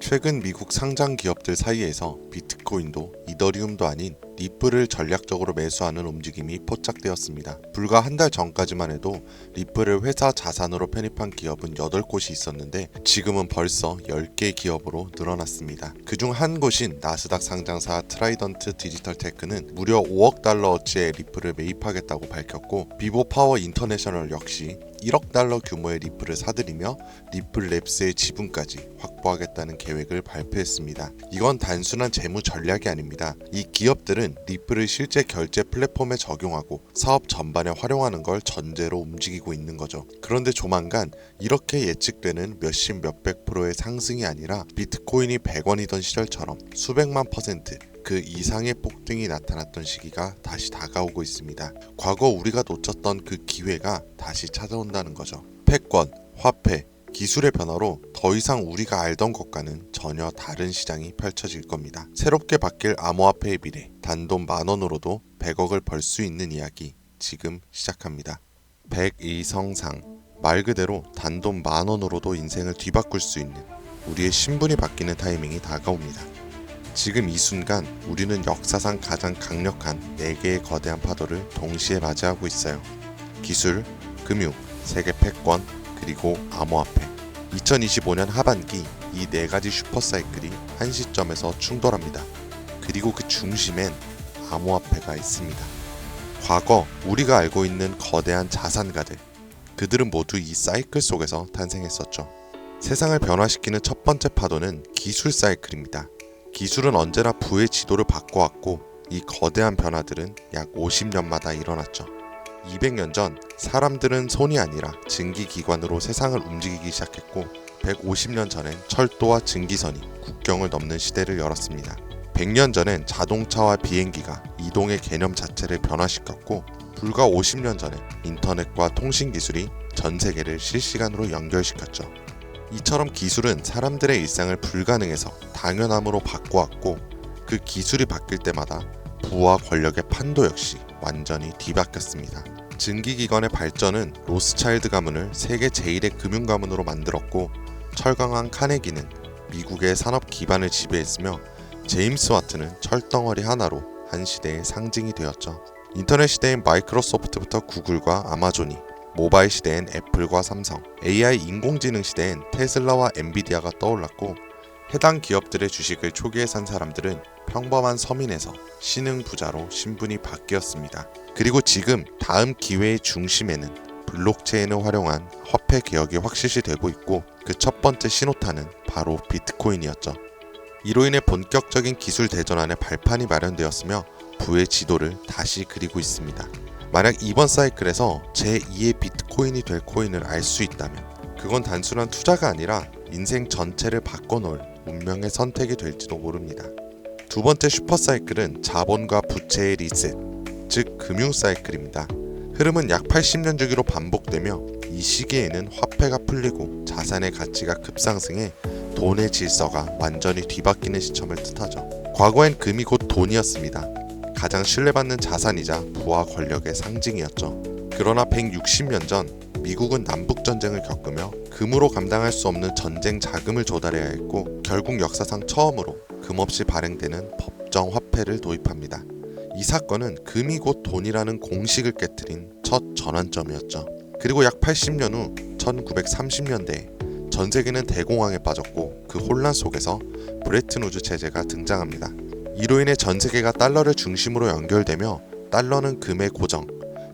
최근 미국 상장 기업들 사이에서 비트코인도 이더리움도 아닌 리플을 전략적으로 매수하는 움직임이 포착되었습니다. 불과 한 달 전까지만 해도 리플을 회사 자산으로 편입한 기업은 8곳이 있었는데 지금은 벌써 10개 기업으로 늘어났습니다. 그중 한 곳인 나스닥 상장사 트라이던트 디지털 테크는 무려 5억 달러어치의 리플을 매입하겠다고 밝혔고, 비보 파워 인터내셔널 역시 1억 달러 규모의 리플을 사들이며 리플 랩스의 지분까지 확보하겠다는 계획을 발표했습니다. 이건 단순한 재무 전략이 아닙니다. 이 기업들은 리플을 실제 결제 플랫폼에 적용하고 사업 전반에 활용하는 걸 전제로 움직이고 있는 거죠. 그런데 조만간 이렇게 예측되는 몇십 몇백 프로의 상승이 아니라 비트코인이 100원이던 시절처럼 수백만 퍼센트 그 이상의 폭등이 나타났던 시기가 다시 다가오고 있습니다. 과거 우리가 놓쳤던 그 기회가 다시 찾아온다는 거죠. 패권, 화폐, 기술의 변화로 더 이상 우리가 알던 것과는 전혀 다른 시장이 펼쳐질 겁니다. 새롭게 바뀔 암호화폐의 미래, 단돈 10,000원으로도 100억을 벌 수 있는 이야기 지금 시작합니다. 백이성상, 말 그대로 단돈 10,000원으로도 인생을 뒤바꿀 수 있는 우리의 신분이 바뀌는 타이밍이 다가옵니다. 지금 이 순간 우리는 역사상 가장 강력한 4개의 거대한 파도를 동시에 맞이하고 있어요. 기술, 금융, 세계 패권, 그리고 암호화폐. 2025년 하반기 이 4가지 슈퍼사이클이 한 시점에서 충돌합니다. 그리고 그 중심엔 암호화폐가 있습니다. 과거 우리가 알고 있는 거대한 자산가들, 그들은 모두 이 사이클 속에서 탄생했었죠. 세상을 변화시키는 첫 번째 파도는 기술 사이클입니다. 기술은 언제나 부의 지도를 바꿔왔고, 이 거대한 변화들은 약 50년마다 일어났죠. 200년 전 사람들은 손이 아니라 증기기관으로 세상을 움직이기 시작했고, 150년 전엔 철도와 증기선이 국경을 넘는 시대를 열었습니다. 100년 전엔 자동차와 비행기가 이동의 개념 자체를 변화시켰고, 불과 50년 전엔 인터넷과 통신기술이 전 세계를 실시간으로 연결시켰죠. 이처럼 기술은 사람들의 일상을 불가능해서 당연함으로 바꿔왔고, 그 기술이 바뀔 때마다 부와 권력의 판도 역시 완전히 뒤바뀌었습니다. 증기기관의 발전은 로스차일드 가문을 세계 제1의 금융가문으로 만들었고, 철강왕 카네기는 미국의 산업 기반을 지배했으며, 제임스 와트는 철덩어리 하나로 한 시대의 상징이 되었죠. 인터넷 시대인 마이크로소프트부터 구글과 아마존이, 모바일 시대엔 애플과 삼성, AI 인공지능 시대엔 테슬라와 엔비디아가 떠올랐고, 해당 기업들의 주식을 초기에 산 사람들은 평범한 서민에서 신흥 부자로 신분이 바뀌었습니다. 그리고 지금 다음 기회의 중심에는 블록체인을 활용한 화폐 개혁이 확실시 되고 있고, 그 첫 번째 신호탄은 바로 비트코인이었죠. 이로 인해 본격적인 기술 대전환의 발판이 마련되었으며 부의 지도를 다시 그리고 있습니다. 만약 이번 사이클에서 제2의 비트코인이 될 코인을 알 수 있다면 그건 단순한 투자가 아니라 인생 전체를 바꿔놓을 운명의 선택이 될지도 모릅니다. 두 번째 슈퍼사이클은 자본과 부채의 리셋, 즉 금융 사이클입니다. 흐름은 약 80년 주기로 반복되며, 이 시기에는 화폐가 풀리고 자산의 가치가 급상승해 돈의 질서가 완전히 뒤바뀌는 시점을 뜻하죠. 과거엔 금이 곧 돈이었습니다. 가장 신뢰받는 자산이자 부와 권력의 상징이었죠. 그러나 160년 전 미국은 남북전쟁을 겪으며 금으로 감당할 수 없는 전쟁 자금을 조달해야 했고, 결국 역사상 처음으로 금 없이 발행되는 법정 화폐를 도입합니다. 이 사건은 금이 곧 돈이라는 공식을 깨트린 첫 전환점이었죠. 그리고 약 80년 후 1930년대에 전 세계는 대공황에 빠졌고, 그 혼란 속에서 브레튼 우즈 체제가 등장합니다. 이로 인해 전 세계가 달러를 중심으로 연결되며 달러는 금의 고정,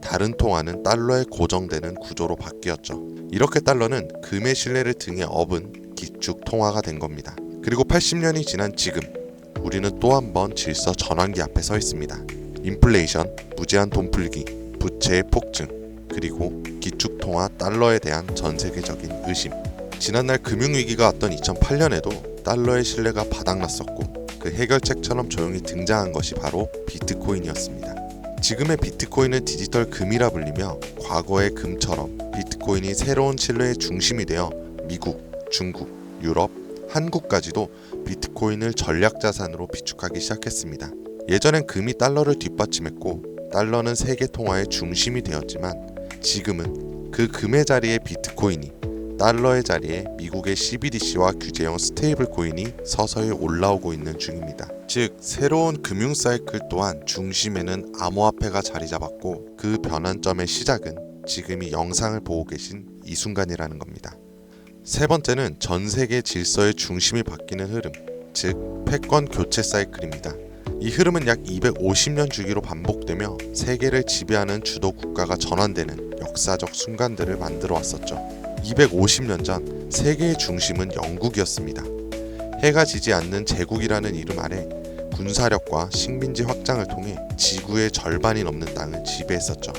다른 통화는 달러에 고정되는 구조로 바뀌었죠. 이렇게 달러는 금의 신뢰를 등에 업은 기축 통화가 된 겁니다. 그리고 80년이 지난 지금 우리는 또 한 번 질서 전환기 앞에 서 있습니다. 인플레이션, 무제한 돈풀기, 부채의 폭증, 그리고 기축 통화 달러에 대한 전 세계적인 의심. 지난날 금융위기가 왔던 2008년에도 달러의 신뢰가 바닥났었고, 그 해결책처럼 조용히 등장한 것이 바로 비트코인이었습니다. 지금의 비트코인은 디지털 금이라 불리며, 과거의 금처럼 비트코인이 새로운 신뢰의 중심이 되어 미국, 중국, 유럽, 한국까지도 비트코인을 전략자산으로 비축하기 시작했습니다. 예전엔 금이 달러를 뒷받침했고, 달러는 세계 통화의 중심이 되었지만, 지금은 그 금의 자리에 비트코인이 달러의 자리에 미국의 CBDC와 규제형 스테이블 코인이 서서히 올라오고 있는 중입니다. 즉 새로운 금융 사이클 또한 중심에는 암호화폐가 자리 잡았고 그 변환점의 시작은 지금 이 영상을 보고 계신 이 순간이라는 겁니다. 세 번째는 전 세계 질서의 중심이 바뀌는 흐름, 즉 패권 교체 사이클입니다. 이 흐름은 약 250년 주기로 반복되며 세계를 지배하는 주도 국가가 전환되는 역사적 순간들을 만들어 왔었죠. 250년 전 세계의 중심은 영국이었습니다. 해가 지지 않는 제국이라는 이름 아래 군사력과 식민지 확장을 통해 지구의 절반이 넘는 땅을 지배했었죠.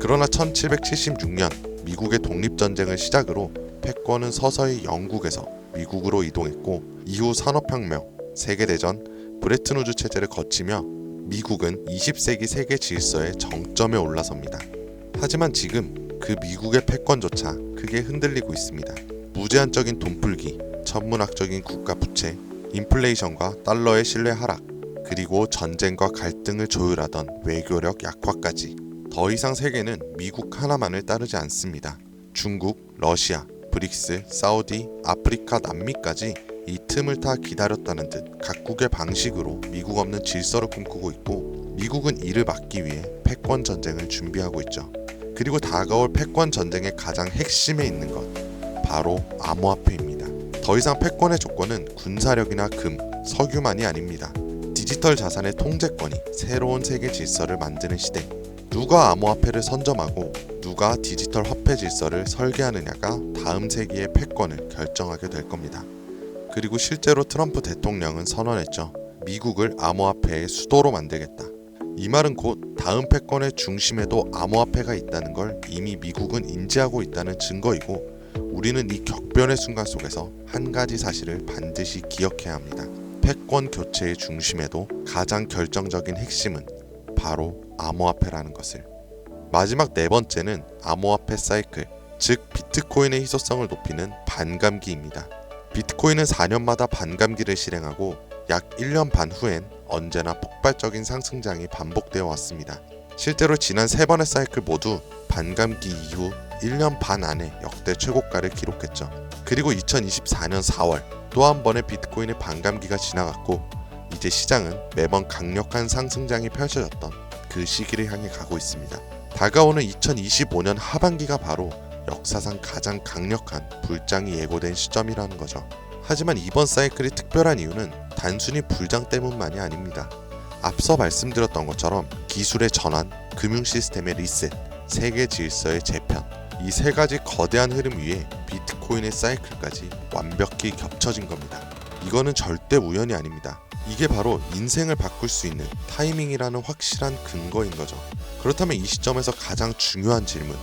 그러나 1776년 미국의 독립전쟁을 시작으로 패권은 서서히 영국에서 미국으로 이동했고 이후 산업혁명, 세계대전, 브레튼우즈 체제를 거치며 미국은 20세기 세계 질서의 정점에 올라섭니다. 하지만 지금 그 미국의 패권조차 크게 흔들리고 있습니다. 무제한적인 돈풀기, 천문학적인 국가 부채, 인플레이션과 달러의 신뢰 하락, 그리고 전쟁과 갈등을 조율하던 외교력 약화까지 더 이상 세계는 미국 하나만을 따르지 않습니다. 중국, 러시아, 브릭스, 사우디, 아프리카, 남미까지 이 틈을 타 기다렸다는 듯 각국의 방식으로 미국 없는 질서를 꿈꾸고 있고 미국은 이를 막기 위해 패권 전쟁을 준비하고 있죠. 그리고 다가올 패권 전쟁의 가장 핵심에 있는 것, 바로 암호화폐입니다. 더 이상 패권의 조건은 군사력이나 금, 석유만이 아닙니다. 디지털 자산의 통제권이 새로운 세계 질서를 만드는 시대. 누가 암호화폐를 선점하고 누가 디지털 화폐 질서를 설계하느냐가 다음 세기의 패권을 결정하게 될 겁니다. 그리고 실제로 트럼프 대통령은 선언했죠. 미국을 암호화폐의 수도로 만들겠다. 이 말은 곧 다음 패권의 중심에도 암호화폐가 있다는 걸 이미 미국은 인지하고 있다는 증거이고 우리는 이 격변의 순간 속에서 한 가지 사실을 반드시 기억해야 합니다. 패권 교체의 중심에도 가장 결정적인 핵심은 바로 암호화폐라는 것을. 마지막 네 번째는 암호화폐 사이클, 즉 비트코인의 희소성을 높이는 반감기입니다. 비트코인은 4년마다 반감기를 실행하고 약 1년 반 후엔 언제나 폭발적인 상승장이 반복되어 왔습니다. 실제로 지난 3번의 사이클 모두 반감기 이후 1년 반 안에 역대 최고가를 기록했죠. 그리고 2024년 4월 또 한 번의 비트코인의 반감기가 지나갔고 이제 시장은 매번 강력한 상승장이 펼쳐졌던 그 시기를 향해 가고 있습니다. 다가오는 2025년 하반기가 바로 역사상 가장 강력한 불장이 예고된 시점이라는 거죠. 하지만 이번 사이클이 특별한 이유는 단순히 불장 때문만이 아닙니다. 앞서 말씀드렸던 것처럼 기술의 전환, 금융 시스템의 리셋, 세계 질서의 재편, 이 세 가지 거대한 흐름 위에 비트코인의 사이클까지 완벽히 겹쳐진 겁니다. 이거는 절대 우연이 아닙니다. 이게 바로 인생을 바꿀 수 있는 타이밍이라는 확실한 근거인 거죠. 그렇다면 이 시점에서 가장 중요한 질문,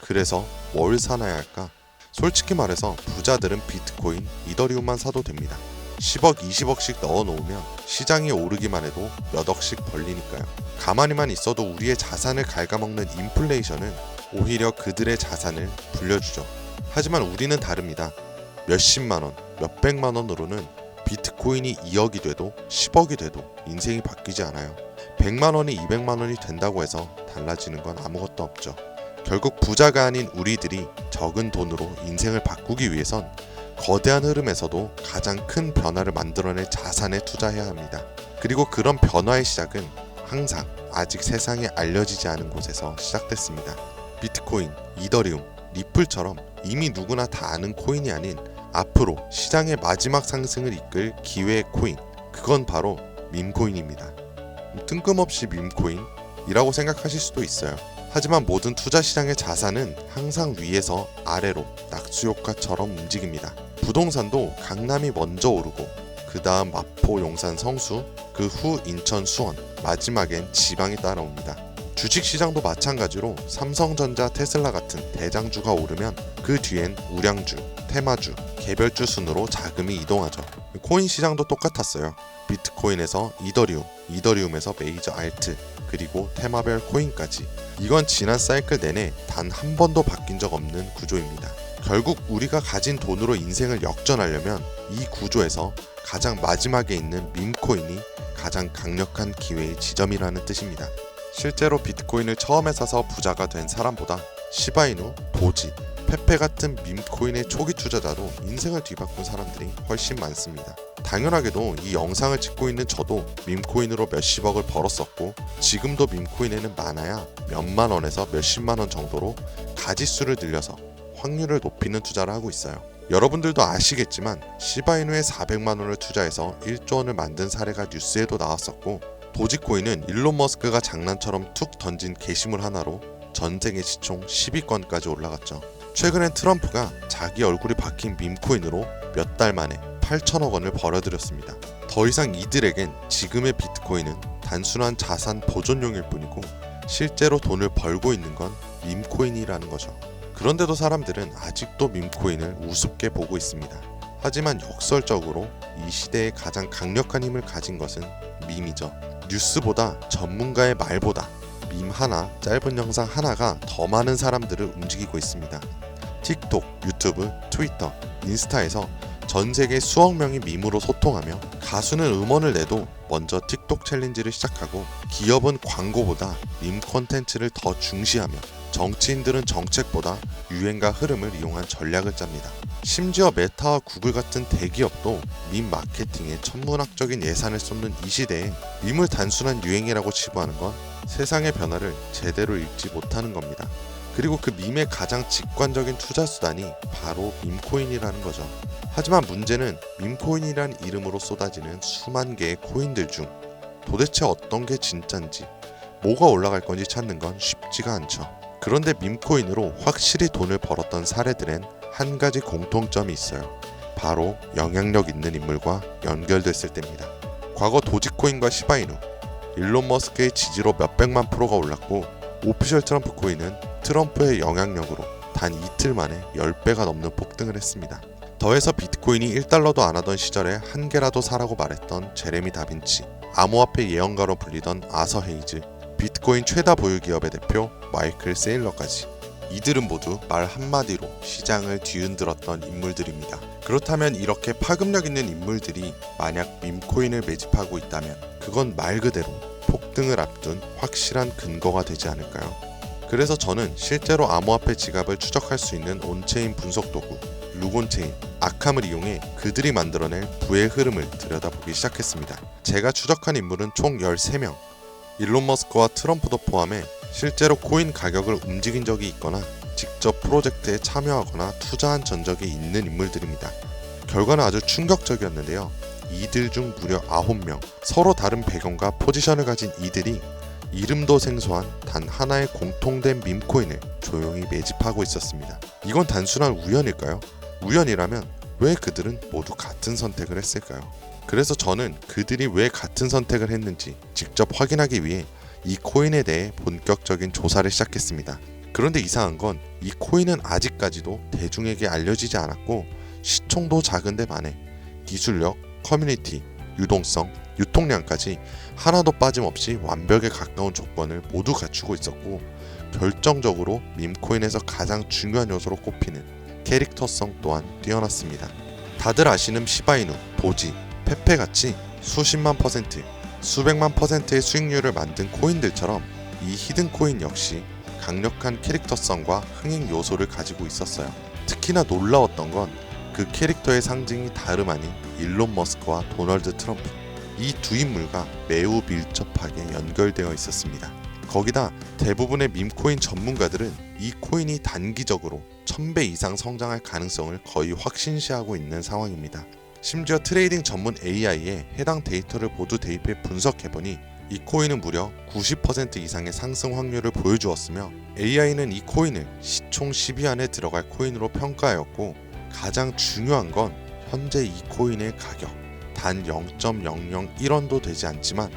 그래서 뭘 사놔야 할까? 솔직히 말해서 부자들은 비트코인, 이더리움만 사도 됩니다. 10억, 20억씩 넣어놓으면 시장이 오르기만 해도 몇 억씩 벌리니까요. 가만히만 있어도 우리의 자산을 갉아먹는 인플레이션은 오히려 그들의 자산을 불려주죠. 하지만 우리는 다릅니다. 몇십만원, 몇백만원으로는 비트코인이 2억이 돼도 10억이 돼도 인생이 바뀌지 않아요. 100만원이 200만원이 된다고 해서 달라지는 건 아무것도 없죠. 결국 부자가 아닌 우리들이 적은 돈으로 인생을 바꾸기 위해선 거대한 흐름에서도 가장 큰 변화를 만들어낼 자산에 투자해야 합니다. 그리고 그런 변화의 시작은 항상 아직 세상에 알려지지 않은 곳에서 시작됐습니다. 비트코인, 이더리움, 리플처럼 이미 누구나 다 아는 코인이 아닌 앞으로 시장의 마지막 상승을 이끌 기회의 코인, 그건 바로 밈코인입니다. 뜬금없이 밈코인이라고 생각하실 수도 있어요. 하지만 모든 투자 시장의 자산은 항상 위에서 아래로 낙수효과처럼 움직입니다. 부동산도 강남이 먼저 오르고 그 다음 마포, 용산, 성수, 그 후 인천, 수원, 마지막엔 지방이 따라옵니다. 주식시장도 마찬가지로 삼성전자, 테슬라 같은 대장주가 오르면 그 뒤엔 우량주, 테마주, 개별주 순으로 자금이 이동하죠. 코인 시장도 똑같았어요. 비트코인에서 이더리움, 이더리움에서 메이저 알트, 그리고 테마별 코인까지. 이건 지난 사이클 내내 단 한 번도 바뀐 적 없는 구조입니다. 결국 우리가 가진 돈으로 인생을 역전하려면 이 구조에서 가장 마지막에 있는 밈코인이 가장 강력한 기회의 지점이라는 뜻입니다. 실제로 비트코인을 처음에 사서 부자가 된 사람보다 시바이누, 도지, 페페 같은 밈코인의 초기 투자자도 인생을 뒤바꾼 사람들이 훨씬 많습니다. 당연하게도 이 영상을 찍고 있는 저도 밈코인으로 몇십억을 벌었었고, 지금도 밈코인에는 많아야 몇만 원에서 몇십만 원 정도로 가지수를 늘려서 확률을 높이는 투자를 하고 있어요. 여러분들도 아시겠지만 시바이누에 400만 원을 투자해서 1조 원을 만든 사례가 뉴스에도 나왔었고, 도지코인은 일론 머스크가 장난처럼 툭 던진 게시물 하나로 전 세계 시총 10위권까지 올라갔죠. 최근엔 트럼프가 자기 얼굴이 박힌 밈코인으로 몇 달 만에 8천억 원을 벌어들였습니다. 더 이상 이들에겐 지금의 비트코인은 단순한 자산 보존용일 뿐이고, 실제로 돈을 벌고 있는 건 밈코인이라는 거죠. 그런데도 사람들은 아직도 밈코인을 우습게 보고 있습니다. 하지만 역설적으로 이 시대에 가장 강력한 힘을 가진 것은 밈이죠. 뉴스보다 전문가의 말보다 밈 하나, 짧은 영상 하나가 더 많은 사람들을 움직이고 있습니다. 틱톡, 유튜브, 트위터, 인스타에서 전 세계 수억 명이 밈으로 소통하며, 가수는 음원을 내도 먼저 틱톡 챌린지를 시작하고, 기업은 광고보다 밈 콘텐츠를 더 중시하며, 정치인들은 정책보다 유행과 흐름을 이용한 전략을 짭니다. 심지어 메타와 구글 같은 대기업도 밈 마케팅에 천문학적인 예산을 쏟는 이 시대에 밈을 단순한 유행이라고 치부하는 건 세상의 변화를 제대로 읽지 못하는 겁니다. 그리고 그 밈의 가장 직관적인 투자 수단이 바로 밈코인이라는 거죠. 하지만 문제는 밈코인이란 이름으로 쏟아지는 수만 개의 코인들 중 도대체 어떤 게 진짠지, 뭐가 올라갈 건지 찾는 건 쉽지가 않죠. 그런데 밈코인으로 확실히 돈을 벌었던 사례들엔 한 가지 공통점이 있어요. 바로 영향력 있는 인물과 연결됐을 때입니다. 과거 도지코인과 시바이누, 일론 머스크의 지지로 몇백만 프로가 올랐고, 오피셜 트럼프 코인은 트럼프의 영향력으로 단 이틀 만에 10배가 넘는 폭등을 했습니다. 더해서 비트코인이 1달러도 안 하던 시절에 한 개라도 사라고 말했던 제레미 다빈치, 암호화폐 예언가로 불리던 아서 헤이즈, 비트코인 최다 보유 기업의 대표 마이클 세일러까지, 이들은 모두 말 한마디로 시장을 뒤흔들었던 인물들입니다. 그렇다면 이렇게 파급력 있는 인물들이 만약 밈코인을 매집하고 있다면 그건 말 그대로 폭등을 앞둔 확실한 근거가 되지 않을까요? 그래서 저는 실제로 암호화폐 지갑을 추적할 수 있는 온체인 분석 도구 루곤체인, 아캄을 이용해 그들이 만들어낼 부의 흐름을 들여다보기 시작했습니다. 제가 추적한 인물은 총 13명, 일론 머스크와 트럼프도 포함해 실제로 코인 가격을 움직인 적이 있거나 직접 프로젝트에 참여하거나 투자한 전적이 있는 인물들입니다. 결과는 아주 충격적이었는데요. 이들 중 무려 9명, 서로 다른 배경과 포지션을 가진 이들이 이름도 생소한 단 하나의 공통된 밈코인을 조용히 매집하고 있었습니다. 이건 단순한 우연일까요? 우연이라면 왜 그들은 모두 같은 선택을 했을까요? 그래서 저는 그들이 왜 같은 선택을 했는지 직접 확인하기 위해 이 코인에 대해 본격적인 조사를 시작했습니다. 그런데 이상한 건 이 코인은 아직까지도 대중에게 알려지지 않았고, 시총도 작은데 반해 기술력, 커뮤니티, 유동성, 유통량까지 하나도 빠짐없이 완벽에 가까운 조건을 모두 갖추고 있었고, 결정적으로 밈코인에서 가장 중요한 요소로 꼽히는 캐릭터성 또한 뛰어났습니다. 다들 아시는 시바이누, 도지, 페페같이 수십만 퍼센트, 수백만 퍼센트의 수익률을 만든 코인들처럼 이 히든코인 역시 강력한 캐릭터성과 흥행 요소를 가지고 있었어요. 특히나 놀라웠던 건 그 캐릭터의 상징이 다름 아닌 일론 머스크와 도널드 트럼프, 이 두 인물과 매우 밀접하게 연결되어 있었습니다. 거기다 대부분의 밈코인 전문가들은 이 코인이 단기적으로 1000배 이상 성장할 가능성을 거의 확신시하고 있는 상황입니다. 심지어 트레이딩 전문 AI에 해당 데이터를 모두 대입해 분석해보니 이 코인은 무려 90% 이상의 상승 확률을 보여주었으며, AI는 이 코인을 시총 10위 안에 들어갈 코인으로 평가하였고, 가장 중요한 건 현재 이 코인의 가격 단 0.001원도 되지 않지만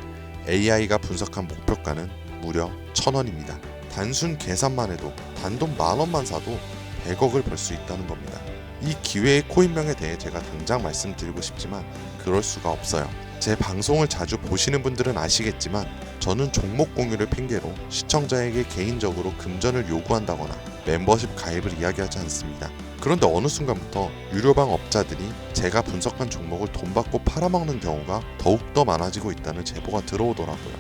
AI가 분석한 목표가는 무려 1000원입니다. 단순 계산만 해도 단돈 10,000원만 사도 100억을 벌 수 있다는 겁니다. 이 기회의 코인명에 대해 제가 당장 말씀드리고 싶지만 그럴 수가 없어요. 제 방송을 자주 보시는 분들은 아시겠지만 저는 종목 공유를 핑계로 시청자에게 개인적으로 금전을 요구한다거나 멤버십 가입을 이야기하지 않습니다. 그런데 어느 순간부터 유료방 업자들이 제가 분석한 종목을 돈 받고 팔아먹는 경우가 더욱더 많아지고 있다는 제보가 들어오더라고요.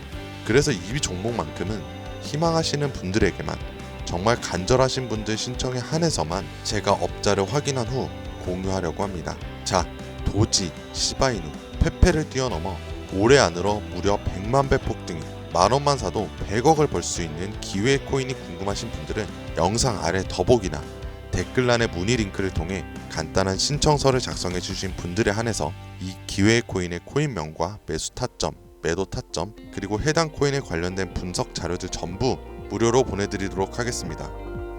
그래서 이 종목만큼은 희망하시는 분들에게만 정말 간절하신 분들 신청에 한해서만 제가 업자를 확인한 후 공유하려고 합니다. 자, 도지, 시바이누, 페페를 뛰어넘어 올해 안으로 무려 100만 배 폭등이, 만원만 사도 100억을 벌 수 있는 기회의 코인이 궁금하신 분들은 영상 아래 더보기나 댓글란의 문의 링크를 통해 간단한 신청서를 작성해 주신 분들에 한해서 이 기회의 코인의 코인명과 매수 타점, 매도 타점, 그리고 해당 코인에 관련된 분석 자료들 전부 무료로 보내드리도록 하겠습니다.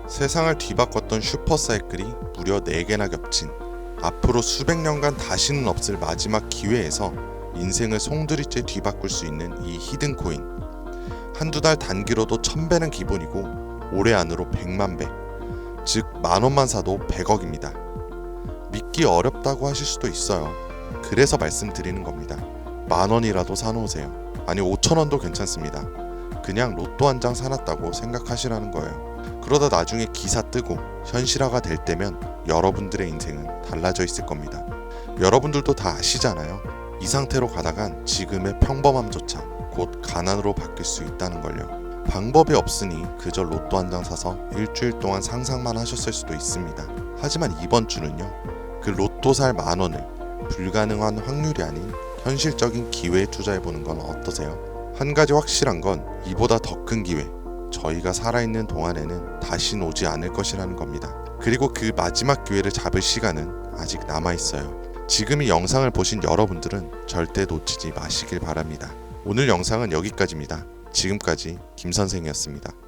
세상을 뒤바꿨던 슈퍼사이클이 무려 4개나 겹친, 앞으로 수백 년간 다시는 없을 마지막 기회에서 인생을 송두리째 뒤바꿀 수 있는 이 히든코인. 한두 달 단기로도 1000배는 기본이고 올해 안으로 100만 배, 즉 만원만 사도 100억입니다. 믿기 어렵다고 하실 수도 있어요. 그래서 말씀드리는 겁니다. 만원이라도 사놓으세요. 아니 5천원도 괜찮습니다. 그냥 로또 한 장 사놨다고 생각하시라는 거예요. 그러다 나중에 기사 뜨고 현실화가 될 때면 여러분들의 인생은 달라져 있을 겁니다. 여러분들도 다 아시잖아요. 이 상태로 가다간 지금의 평범함조차 곧 가난으로 바뀔 수 있다는 걸요. 방법이 없으니 그저 로또 한 장 사서 일주일 동안 상상만 하셨을 수도 있습니다. 하지만 이번 주는요, 그 로또 살 만원을 불가능한 확률이 아닌 현실적인 기회에 투자해보는 건 어떠세요? 한 가지 확실한 건 이보다 더 큰 기회, 저희가 살아있는 동안에는 다시는 오지 않을 것이라는 겁니다. 그리고 그 마지막 기회를 잡을 시간은 아직 남아있어요. 지금 이 영상을 보신 여러분들은 절대 놓치지 마시길 바랍니다. 오늘 영상은 여기까지입니다. 지금까지 김선생이었습니다.